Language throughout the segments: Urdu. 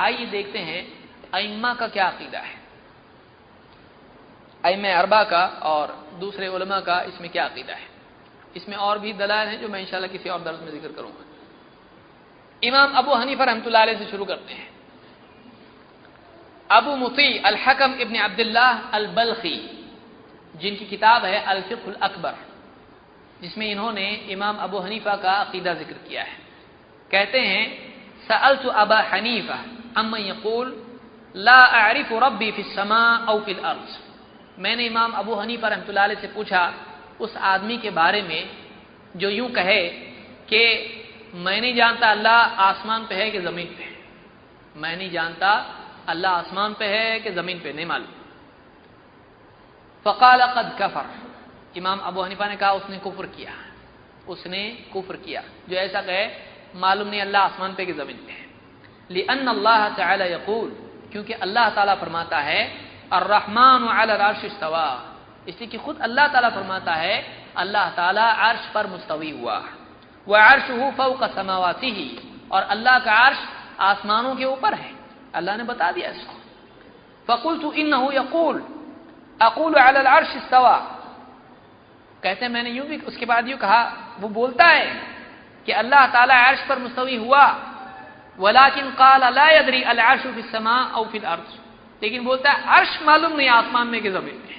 آئیے دیکھتے ہیں ائمہ کا کیا عقیدہ ہے، ائمہ اربعہ کا اور دوسرے علماء کا اس میں کیا عقیدہ ہے۔ اس میں اور بھی دلائل ہیں جو میں انشاءاللہ کسی اور درس میں ذکر کروں گا۔ امام ابو حنیفہ رحمۃ اللہ علیہ سے شروع کرتے ہیں۔ ابو مطیع الحکم ابن عبداللہ البلخی، جن کی کتاب ہے الفقہ الاکبر، جس میں انہوں نے امام ابو حنیفہ کا عقیدہ ذکر کیا ہے، کہتے ہیں سألت ابا حنیفہ عمن یقول لا اعرف ربی فی السماء او فی الارض، میں نے امام ابو حنیفہ رحمۃ اللہ علیہ سے پوچھا اس آدمی کے بارے میں جو یوں کہے کہ میں نہیں جانتا اللہ آسمان پہ ہے کہ زمین پہ ہے، میں نہیں جانتا اللہ آسمان پہ ہے کہ زمین پہ، نہیں معلوم۔ فقال قد کفر، امام ابو حنیفہ نے کہا اس نے کفر کیا، اس نے کفر کیا جو ایسا کہے معلوم نہیں اللہ آسمان پہ کہ زمین پہ ہے۔ لأن اللہ تعالی یقول، کیونکہ اللہ تعالیٰ فرماتا ہے الرحمن علی العرش استوى، اس لیے کہ خود اللہ تعالیٰ فرماتا ہے اللہ تعالیٰ عرش پر مستوی ہوا، وعرشہ فوق سماواته، اور اللہ کا عرش آسمانوں کے اوپر ہے، اللہ نے بتا دیا اس کو۔ فقلت انہ یقول اقول علی العرش استوى، کہتے ہیں میں نے یوں بھی اس کے بعد یوں کہا وہ بولتا ہے کہ اللہ تعالیٰ عرش پر مستوی ہوا، ولكن قال لا يدري العرش في السماء او في الارض، لیکن بولتا ہے عرش معلوم نہیں آسمان میں کہ زمین پہ،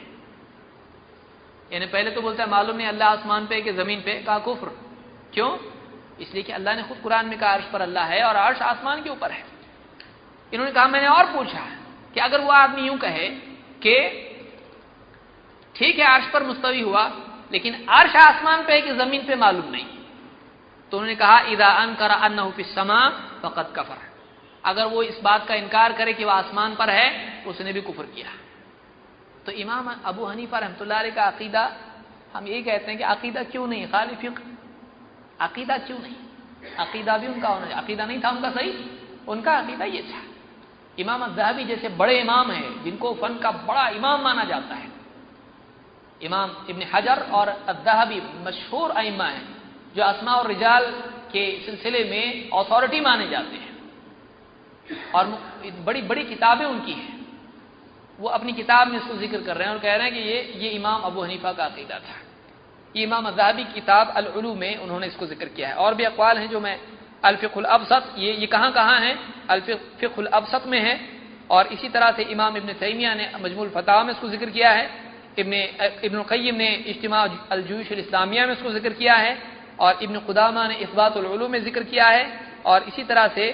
یعنی پہلے تو بولتا ہے معلوم نہیں اللہ آسمان پہ کہ زمین پہ، کہا کفر۔ کیوں؟ اس لیے کہ اللہ نے خود قرآن میں کہا عرش پر اللہ ہے اور عرش آسمان کے اوپر ہے۔ انہوں نے کہا میں نے اور پوچھا کہ اگر وہ آدمی یوں کہے کہ ٹھیک ہے عرش پر مستوی ہوا لیکن عرش آسمان پہ ہے کہ زمین پہ معلوم نہیں، تو انہوں نے کہا اذا انکر انہ فی السماء فقد کفر، اگر وہ اس بات کا انکار کرے کہ وہ آسمان پر ہے اس نے بھی کفر کیا۔ تو امام ابو حنیفہ رحمۃ اللہ علیہ کا عقیدہ، ہم یہ کہتے ہیں کہ عقیدہ کیوں نہیں، خالی فقہ، عقیدہ کیوں نہیں؟ عقیدہ بھی ان کا ہونا چاہیے، عقیدہ نہیں تھا ان کا صحیح، ان کا عقیدہ یہ تھا۔ امام الذہبی جیسے بڑے امام ہیں جن کو فن کا بڑا امام مانا جاتا ہے، امام ابن حجر اور الذہبی مشہور ائمہ ہیں جو اسماء اور رجال کے سلسلے میں اتھارٹی مانے جاتے ہیں، اور بڑی بڑی کتابیں ان کی ہیں، وہ اپنی کتاب میں اس کو ذکر کر رہے ہیں اور کہہ رہے ہیں کہ یہ امام ابو حنیفہ کا عقیدہ تھا۔ یہ امام الذہبی کی کتاب العلوم میں انہوں نے اس کو ذکر کیا ہے، اور بھی اقوال ہیں جو میں الفقہ الابسط، یہ کہاں ہیں، الفقہ الابسط میں ہے، اور اسی طرح سے امام ابن تیمیہ نے مجموع الفتاوی میں اس کو ذکر کیا ہے، ابن القیم نے اجتماع الجیوش الاسلامیہ میں اس کو ذکر کیا ہے، اور ابن قدامہ نے اثبات العلوم میں ذکر کیا ہے، اور اسی طرح سے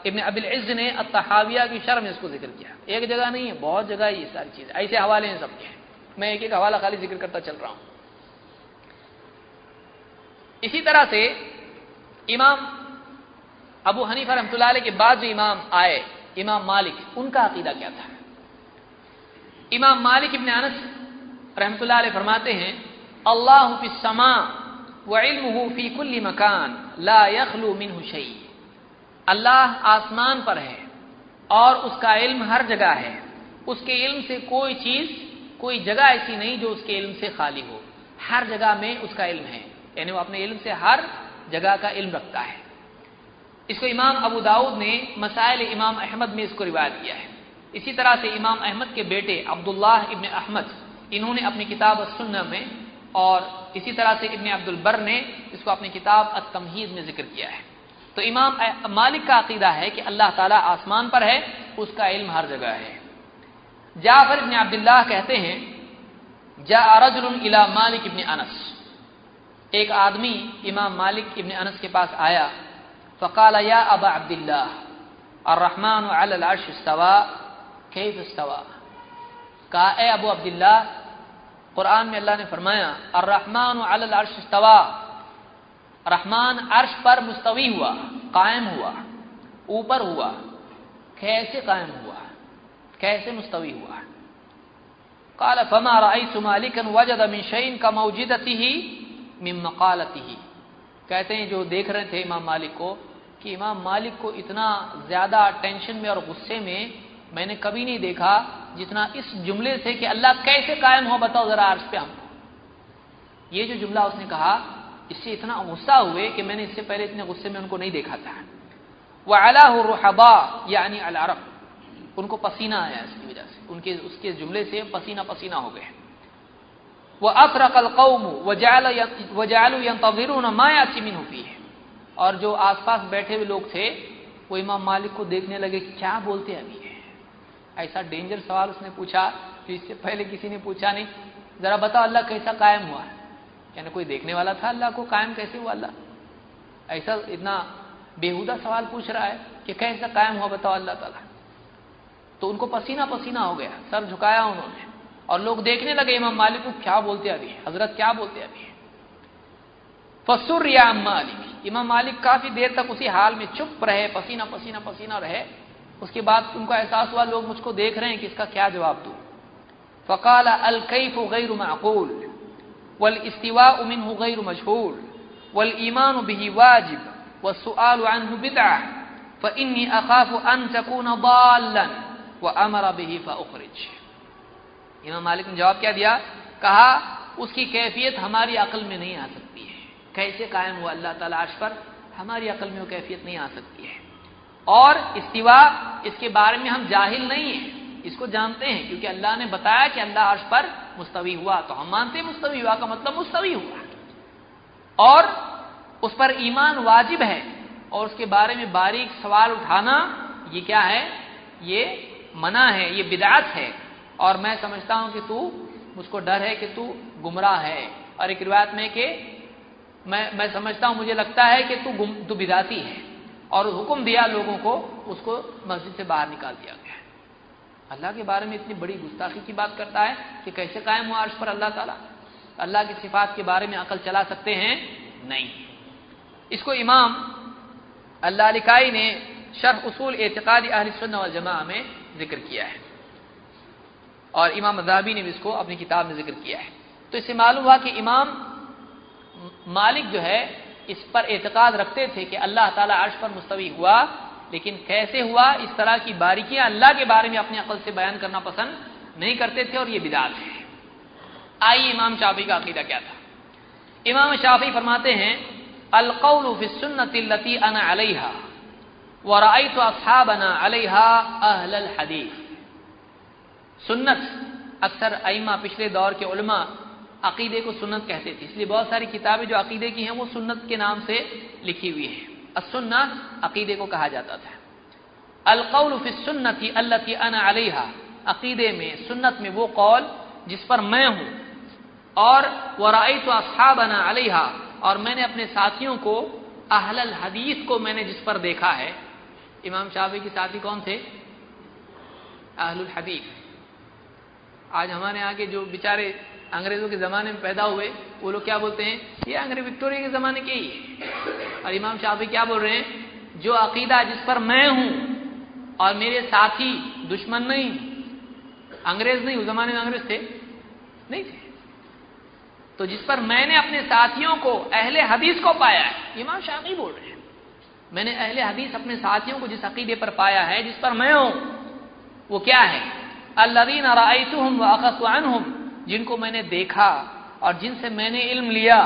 ابن ابی العز نے الطحاویہ کی شرح میں اس کو ذکر کیا۔ ایک جگہ نہیں ہے، بہت جگہ یہ ساری چیزیں، ایسے حوالے ہیں سب کے، میں ایک ایک حوالہ خالی ذکر کرتا چل رہا ہوں۔ اسی طرح سے امام ابو حنیفہ رحمۃ اللہ علیہ کے بعد جو امام آئے، امام مالک، ان کا عقیدہ کیا تھا؟ امام مالک ابن انس رحمۃ اللہ علیہ فرماتے ہیں اللہ فی السماء وعلمہ فی کل مکان لا یخلو منہ شیء، اللہ آسمان پر ہے اور اس کا علم ہر جگہ ہے، اس کے علم سے کوئی چیز، کوئی جگہ ایسی نہیں جو اس کے علم سے خالی ہو، ہر جگہ میں اس کا علم ہے، یعنی وہ اپنے علم سے ہر جگہ کا علم رکھتا ہے۔ اس کو امام ابو داؤد نے مسائل امام احمد میں اس کو روایت کیا ہے۔ اسی طرح سے امام احمد کے بیٹے عبداللہ ابن احمد، انہوں نے اپنی کتاب السنہ میں، اور اسی طرح سے ابن عبد البر نے اس کو اپنی کتاب التمہید میں ذکر کیا ہے۔ تو امام مالک کا عقیدہ ہے کہ اللہ تعالیٰ آسمان پر ہے، اس کا علم ہر جگہ ہے۔ جعفر ابن عبداللہ کہتے ہیں جاء رجل الی مالک ابن انس، ایک آدمی امام مالک ابن انس کے پاس آیا، فقال یا ابا عبداللہ الرحمن علی العرش استوى کیف استوى، کہا اے ابو عبداللہ قرآن میں اللہ نے فرمایا الرحمن علی العرش استوى، رحمان عرش پر مستوی ہوا، قائم ہوا، اوپر ہوا، کیسے قائم ہوا، کیسے مستوی ہوا؟ قال فما رأيت مالكا وجد من شيء كموجدته من مقالته، کہتے ہیں جو دیکھ رہے تھے امام مالک کو کہ امام مالک کو اتنا زیادہ ٹینشن میں اور غصے میں نے کبھی نہیں دیکھا جتنا اس جملے سے کہ اللہ کیسے قائم ہو بتاؤ ذرا عرش پہ ہم کو۔ یہ جو جملہ اس نے کہا اس سے اتنا غصہ ہوئے کہ میں نے اس سے پہلے اتنے غصے میں ان کو نہیں دیکھا تھا۔ وعلاه الرحباء یعنی العرق، ان کو پسینہ آیا اس کی وجہ سے، اس کے جملے سے پسینہ پسینہ ہو گئے. وَأَطْرَقَ الْقَوْمُ وَجَعَلُوا يَنْتَظِرُونَ مَا يَأْتِي مِنْهُ فِيهِ، اور جو آس پاس بیٹھے ہوئے لوگ تھے وہ امام مالک کو دیکھنے لگے کہ کیا بولتے ہیں ابھی. ایسا ڈینجر سوال اس نے پوچھا جو اس سے پہلے کسی نے پوچھا نہیں. ذرا بتاؤ اللہ کیسا قائم ہوا؟ یعنی کوئی دیکھنے والا تھا اللہ کو؟ قائم کیسے ہوا اللہ؟ ایسا اتنا بےہودہ سوال پوچھ رہا ہے کہ کیسا قائم ہوا بتاؤ اللہ تعالیٰ. تو ان کو پسینہ پسینہ ہو گیا، سر جھکایا انہوں نے، اور لوگ دیکھنے لگے امام مالک کو کیا بولتے ابھی، حضرت کیا بولتے ابھی. فسر عن مالک، امام مالک کافی دیر تک اسی حال میں چپ رہے، پسینہ پسینہ پسینہ رہے. اس کے بعد ان کو احساس ہوا لوگ مجھ کو دیکھ رہے ہیں کہ اس کا کیا جواب دوں. فقال الکیف غیر معقول والاستواء منه غیر مجهول والایمان به واجب والسؤال عنه بدعة فإني أخاف أن تكون ضالا وأمر به فأخرج. امام مالک نے جواب کیا دیا؟ کہا اس کی کیفیت ہماری عقل میں نہیں آ سکتی ہے. کیسے قائم ہوا اللہ تعالیٰ عرش پر؟ ہماری عقل میں وہ کیفیت نہیں آ سکتی ہے. اور استوا، اس کے بارے میں ہم جاہل نہیں ہیں، اس کو جانتے ہیں کیونکہ اللہ نے بتایا کہ اللہ عرش پر مستوی ہوا، تو ہم مانتے ہیں مستوی ہوا کا مطلب مستوی ہوا. اور اس پر ایمان واجب ہے، اور اس کے بارے میں باریک سوال اٹھانا یہ کیا ہے؟ یہ منع ہے، یہ بدعت ہے. اور میں سمجھتا ہوں کہ تو، مجھ کو ڈر ہے کہ تو گمراہ ہے. اور ایک روایت میں کہ میں سمجھتا ہوں، مجھے لگتا ہے کہ تو بدعتی ہے. اور حکم دیا لوگوں کو، اس کو مسجد سے باہر نکال دیا گیا. اللہ کے بارے میں اتنی بڑی گستاخی کی بات کرتا ہے کہ کیسے قائم ہوا عرش پر اللہ تعالیٰ؟ اللہ کی صفات کے بارے میں عقل چلا سکتے ہیں؟ نہیں. اس کو امام اللالکائی نے شرح اصول اعتقاد اہل سنت والجماعہ میں ذکر کیا ہے، اور امام ذہبی نے بھی اس کو اپنی کتاب میں ذکر کیا ہے. تو اس سے معلوم ہوا کہ امام مالک جو ہے اس پر اعتقاد رکھتے تھے کہ اللہ تعالیٰ عرش پر مستوی ہوا، لیکن کیسے ہوا، اس طرح کی باریکیاں اللہ کے بارے میں اپنی عقل سے بیان کرنا پسند نہیں کرتے تھے، اور یہ بدعت ہے. آئیے امام شافعی کا عقیدہ کیا تھا. امام شافعی فرماتے ہیں القول فی السنۃ التی انا علیہا ورأیت اصحابنا علیہا اہل الحدیث. سنت، اکثر ائمہ پچھلے دور کے علماء عقیدے کو سنت کہتے تھے، اس لیے بہت ساری کتابیں جو عقیدے کی ہیں وہ سنت کے نام سے لکھی ہوئی ہیں. السنہ عقیدے کو کہا جاتا تھا. القول فی السنۃ التی انا علیہا، عقیدے میں، سنت میں وہ قول جس پر میں ہوں. اور ورأیت اصحابنا علیہا، اور میں نے اپنے ساتھیوں کو، اہل الحدیث کو میں نے جس پر دیکھا ہے. امام شافعی کے ساتھی کون تھے؟ اہل الحدیث. آج ہمارے یہاں کے جو بیچارے انگریزوں کے زمانے میں پیدا ہوئے وہ لوگ کیا بولتے ہیں؟ یہ انگریز وکٹوریہ کے زمانے کے ہی ہے. اور امام شافعی کیا بول رہے ہیں؟ جو عقیدہ جس پر میں ہوں اور میرے ساتھی، دشمن نہیں، انگریز نہیں، اس زمانے میں انگریز تھے نہیں تھے، تو جس پر میں نے اپنے ساتھیوں کو، اہل حدیث کو پایا ہے، امام شافعی بول رہے ہیں میں نے اہل حدیث اپنے ساتھیوں کو جس عقیدے پر پایا ہے، جس پر میں ہوں، وہ کیا ہے؟ الذین رأیتہم واخذت عنہم، جن کو میں نے دیکھا اور جن سے میں نے علم لیا.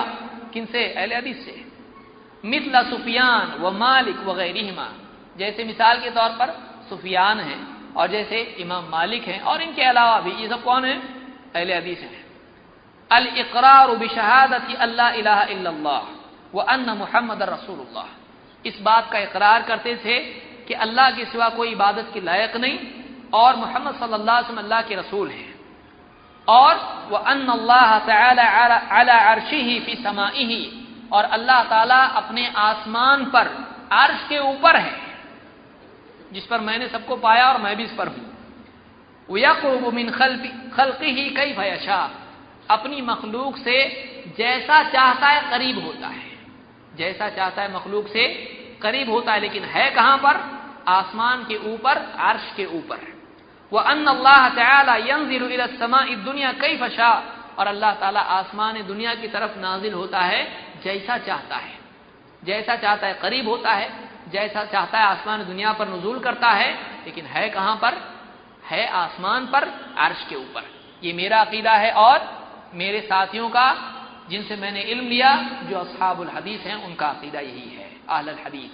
کن سے؟ اہل حدیث سے. مثل سفیان و مالک وغیرہما، جیسے مثال کے طور پر سفیان ہیں، اور جیسے امام مالک ہیں، اور ان کے علاوہ بھی یہ سب کون ہیں؟ اہل حدیث ہیں. الاقرار بشہادت اللہ الہ الا اللہ وان محمد رسول اللہ، اس بات کا اقرار کرتے تھے کہ اللہ کے سوا کوئی عبادت کے لائق نہیں، اور محمد صلی اللہ علیہ وسلم اللہ کے رسول ہیں. اور وَأَنَّ اللَّهَ تَعَالَى عَلَى عَرْشِهِ فِي سَمَائِهِ، اور اللہ تعالیٰ اپنے آسمان پر، عرش کے اوپر ہے، جس پر میں نے سب کو پایا اور میں بھی اس پر ہوں. وَيَقْرُبُ مِنْ خَلْقِهِ كَيْفَ يَشَاءُ، اپنی مخلوق سے جیسا چاہتا ہے قریب ہوتا ہے، جیسا چاہتا ہے مخلوق سے قریب ہوتا ہے، لیکن ہے کہاں پر؟ آسمان کے اوپر، عرش کے اوپر. وَأَنَّ اللَّهَ تَعَالَى يَنزِلُ إِلَى السَّمَاءِ الدُّنْيَا كَيْفَ شَاءَ، اور اللہ تعالیٰ آسمان دنیا کی طرف نازل ہوتا ہے جیسا چاہتا ہے، جیسا چاہتا ہے قریب ہوتا ہے، جیسا چاہتا ہے آسمان دنیا پر نزول کرتا ہے، لیکن ہے کہاں پر؟ ہے آسمان پر، عرش کے اوپر. یہ میرا عقیدہ ہے اور میرے ساتھیوں کا، جن سے میں نے علم لیا، جو اصحاب الحدیث ہیں، ان کا عقیدہ یہی ہے، اہل الحدیث.